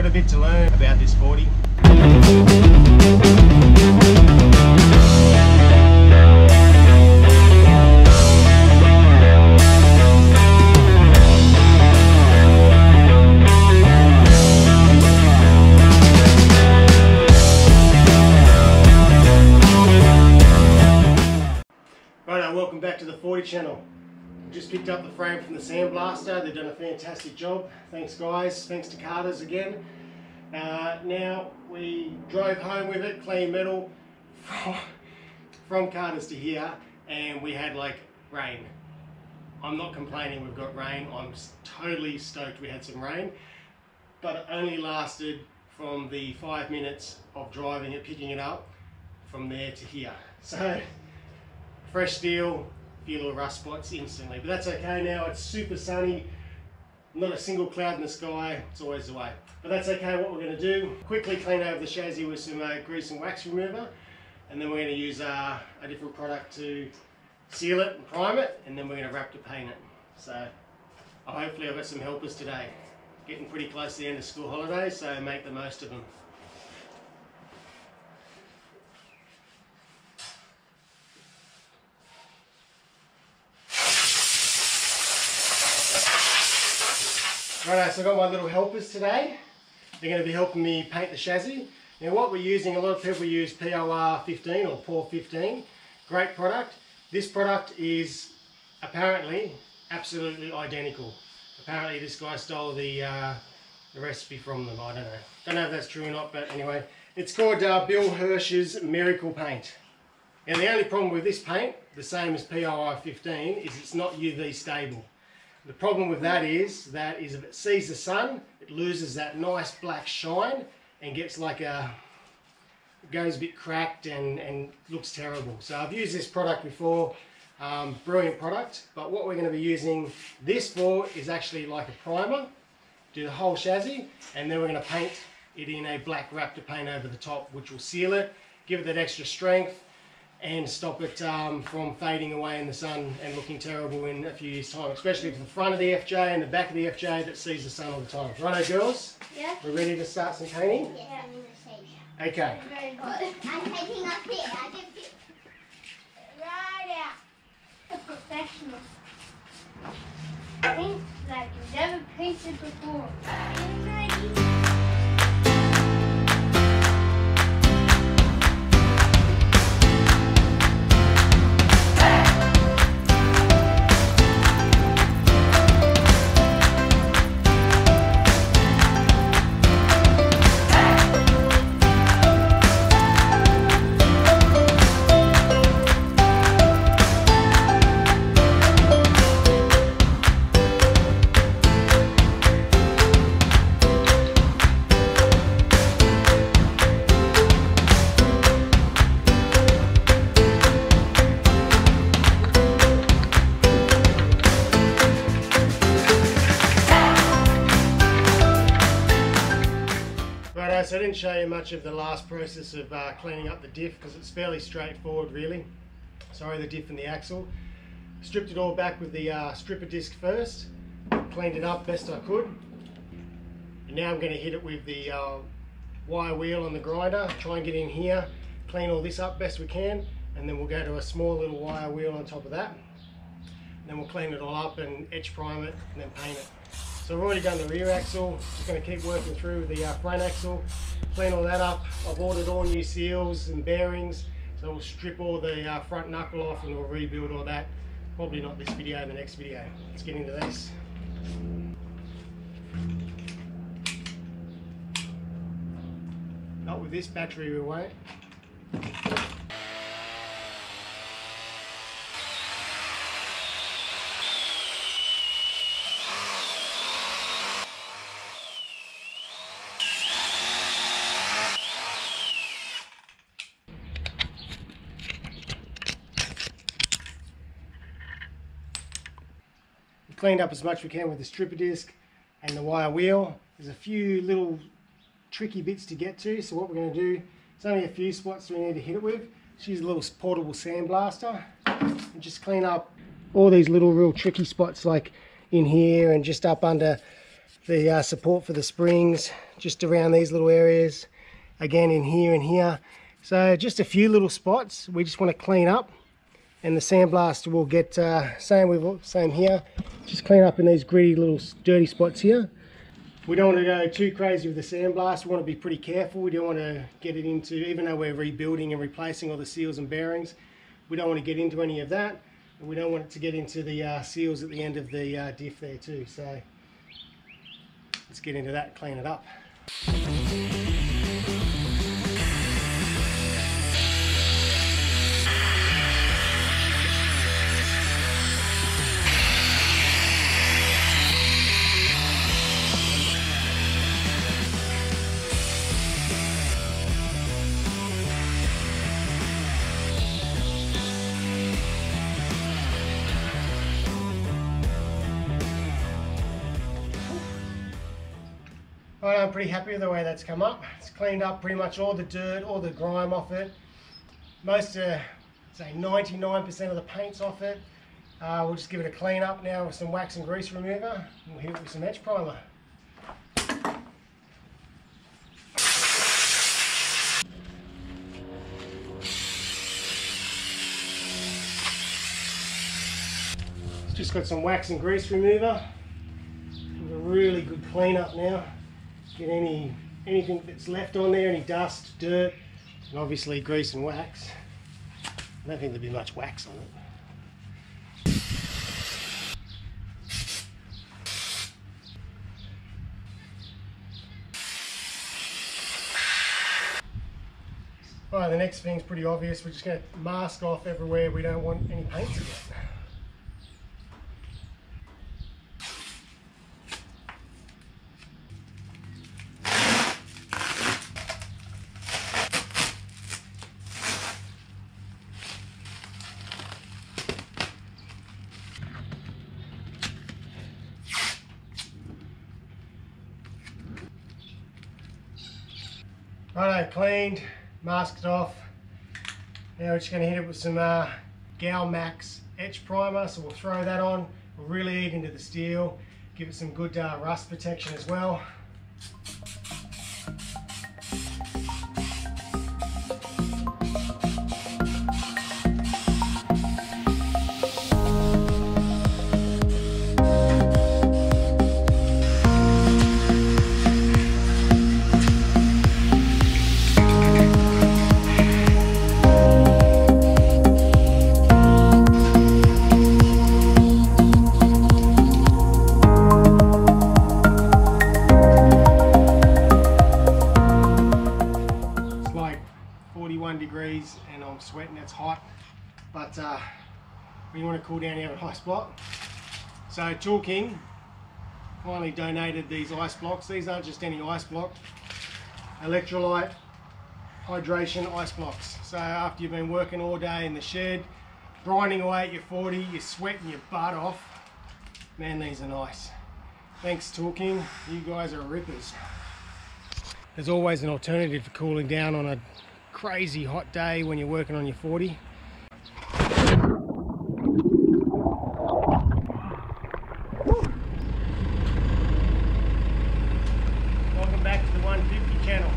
a bit to learn about this 40. Righto, welcome back to the 40 channel. Just picked up the frame from the Sandblaster. They've done a fantastic job. Thanks guys, thanks to Carter's again. Now we drove home with it, clean metal, from Carter's to here, and we had like rain. I'm not complaining we've got rain, I'm totally stoked we had some rain, but it only lasted from the 5 minutes of driving it, picking it up, from there to here. So, fresh steel, a few little rust spots instantly, but that's okay now. It's super sunny, not a single cloud in the sky. It's always the way, but that's okay. What we're going to do, quickly clean over the chassis with some grease and wax remover, and then we're going to use a different product to seal it and prime it, and then we're going to Raptor paint it. So hopefully I've got some helpers today. Getting pretty close to the end of school holidays, so make the most of them. Righto, so I've got my little helpers today. They're going to be helping me paint the chassis. Now what we're using, a lot of people use POR15 or POR15. Great product. This product is apparently absolutely identical. Apparently this guy stole the recipe from them, I don't know. Don't know if that's true or not, but anyway. It's called Bill Hirsch's Miracle Paint. Now the only problem with this paint, the same as POR15, is it's not UV stable. The problem with that is if it sees the sun, it loses that nice black shine and gets like it goes a bit cracked and looks terrible. So I've used this product before, brilliant product, but what we're going to be using this for is actually like a primer, do the whole chassis, and then we're going to paint it in a black Raptor paint over the top, which will seal it, give it that extra strength, and stop it from fading away in the sun and looking terrible in a few years' time, especially for the front of the FJ and the back of the FJ that sees the sun all the time. Righto girls? Yeah. We're ready to start some painting? Yeah. Okay. It's very hot. I'm taking up here. I can fit right out. Professional. Paint like you've never painted before. So I didn't show you much of the last process of cleaning up the diff because it's fairly straightforward really. Sorry, the diff and the axle. Stripped it all back with the stripper disc first, cleaned it up best I could. And now I'm going to hit it with the wire wheel on the grinder, try and get in here, clean all this up best we can, and then we'll go to a small little wire wheel on top of that. And then we'll clean it all up and etch prime it and then paint it. So I've already done the rear axle, just going to keep working through the front axle, clean all that up. I've ordered all new seals and bearings, so we'll strip all the front knuckle off and we'll rebuild all that. Probably not this video, the next video. Let's get into this. Not with this battery we won't. Cleaned up as much as we can with the stripper disc and the wire wheel. There's a few little tricky bits to get to, so what we're going to do, there's only a few spots we need to hit it with. Just use a little portable sandblaster and just clean up all these little real tricky spots like in here and just up under the support for the springs just around these little areas, again in here and here. So just a few little spots we just want to clean up, and the sandblaster will get same here, just clean up in these gritty little dirty spots here. We don't want to go too crazy with the sandblast. We want to be pretty careful. We don't want to get it into, even though we're rebuilding and replacing all the seals and bearings, we don't want to get into any of that. And we don't want it to get into the seals at the end of the diff there too. So let's get into that, clean it up. Right, I'm pretty happy with the way that's come up. It's cleaned up pretty much all the dirt, all the grime off it. Most, say 99% of the paint's off it. We'll just give it a clean up now with some wax and grease remover. And we'll hit it with some edge primer. Just got some wax and grease remover. Give it a really good clean up now. Get anything that's left on there, any dust, dirt, and obviously grease and wax. I don't think there'll be much wax on it. Alright, the next thing's pretty obvious. We're just going to mask off everywhere we don't want any paint to get. Righto, cleaned, masked off. Now we're just going to hit it with some Gal Max etch primer, so we'll throw that on. We'll really eat into the steel, give it some good rust protection as well. Degrees and I'm sweating, it's hot, but when you want to cool down, you have a nice block. So Tool King finally donated these ice blocks. These aren't just any ice block, Electrolite hydration ice blocks. So after you've been working all day in the shed, grinding away at your 40, you're sweating your butt off, man, these are nice. Thanks Tool King, you guys are rippers. There's always an alternative for cooling down on a crazy hot day when you're working on your 40. Welcome back to the 150 channel.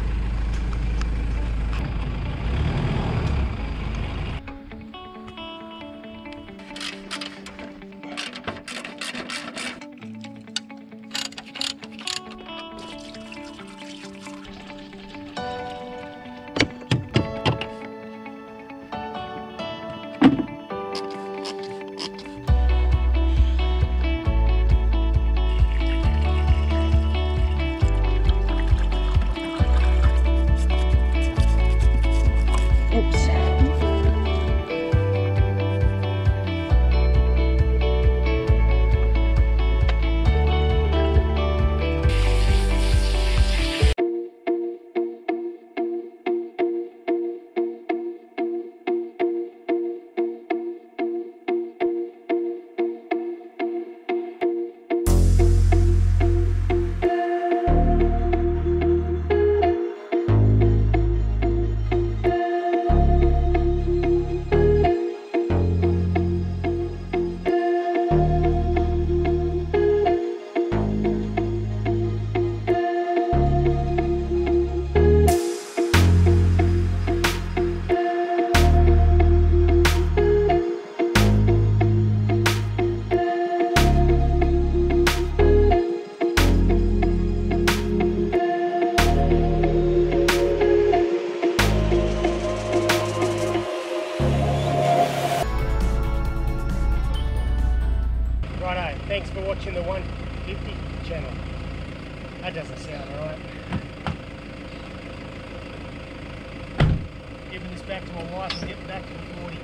giving this back to my wife and getting back to the 40.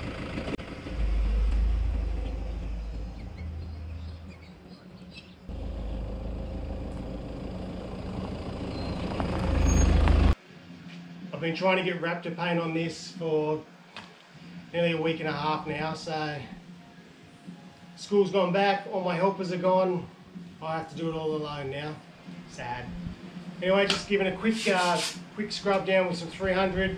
I've been trying to get Raptor paint on this for nearly a week and a half now, so school's gone back, all my helpers are gone, I have to do it all alone now. Sad. Anyway, just giving a quick scrub down with some 300.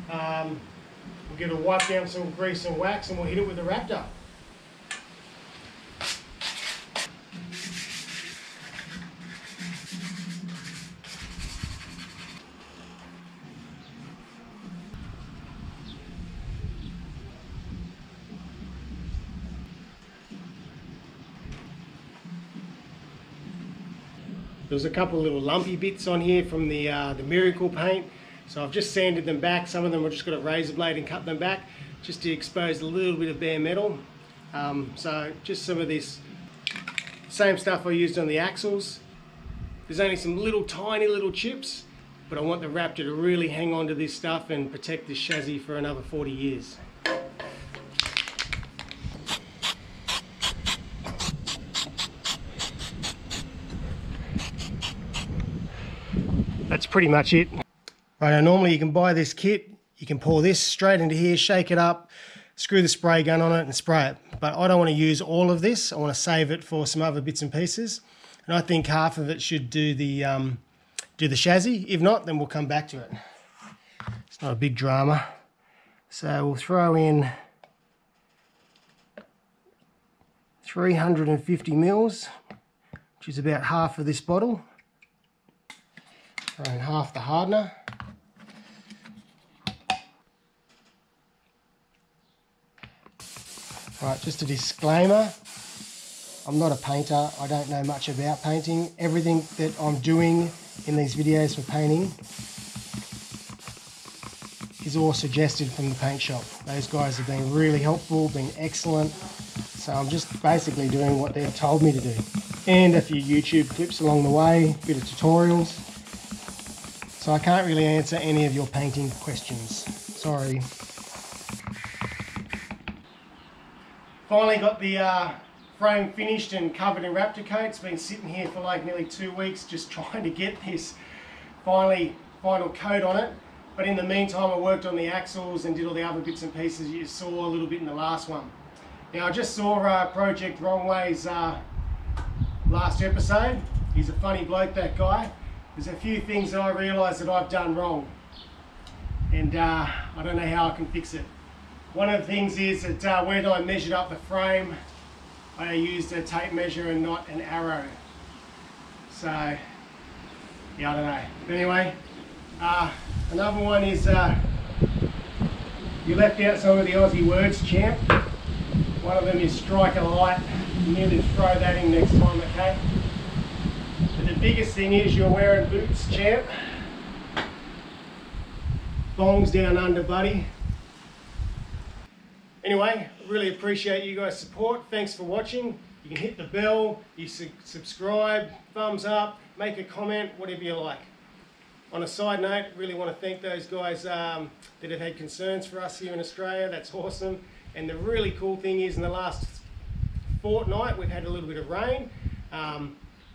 We'll get a wipe down some grease and wax and we'll hit it with the Raptor. There's a couple of little lumpy bits on here from the Miracle paint, so I've just sanded them back. Some of them I've just got a razor blade and cut them back just to expose a little bit of bare metal. So just some of this same stuff I used on the axles. There's only some little tiny little chips, but I want the Raptor to really hang on to this stuff and protect this chassis for another 40 years. That's pretty much it. Right, now normally you can buy this kit, you can pour this straight into here, shake it up, screw the spray gun on it and spray it. But I don't want to use all of this, I want to save it for some other bits and pieces. And I think half of it should do the chassis. If not, then we'll come back to it. It's not a big drama. So we'll throw in 350 mils, which is about half of this bottle. Throw in half the hardener. Right, just a disclaimer, I'm not a painter, I don't know much about painting. Everything that I'm doing in these videos for painting is all suggested from the paint shop. Those guys have been really helpful, been excellent, so I'm just basically doing what they've told me to do. And a few YouTube clips along the way, a bit of tutorials. So I can't really answer any of your painting questions. Sorry. Finally got the frame finished and covered in Raptor coat. It's been sitting here for like nearly 2 weeks just trying to get this final coat on it. But in the meantime I worked on the axles and did all the other bits and pieces you saw a little bit in the last one. Now I just saw Project Wrongway's last episode. He's a funny bloke, that guy. There's a few things that I realised that I've done wrong, and I don't know how I can fix it. One of the things is that when I measured up the frame, I used a tape measure and not an arrow. So, yeah, I don't know. But anyway, another one is you left out some of the Aussie words, champ. One of them is strike a light. You need to throw that in next time, okay? The biggest thing is you're wearing boots, champ. Thongs down under, buddy. Anyway, I really appreciate you guys' support. Thanks for watching. You can hit the bell, you subscribe, thumbs up, make a comment, whatever you like. On a side note, really want to thank those guys that have had concerns for us here in Australia. That's awesome. And the really cool thing is in the last fortnight we've had a little bit of rain.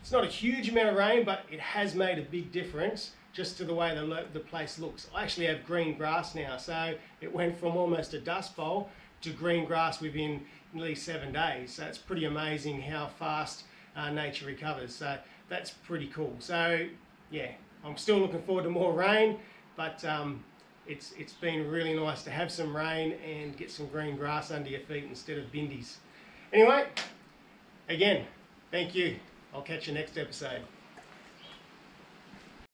It's not a huge amount of rain, but it has made a big difference just to the way the place looks. I actually have green grass now, so it went from almost a dust bowl to green grass within nearly 7 days. So it's pretty amazing how fast nature recovers. So that's pretty cool. So yeah, I'm still looking forward to more rain, but it's been really nice to have some rain and get some green grass under your feet instead of bindies. Anyway, again, thank you. I'll catch you next episode.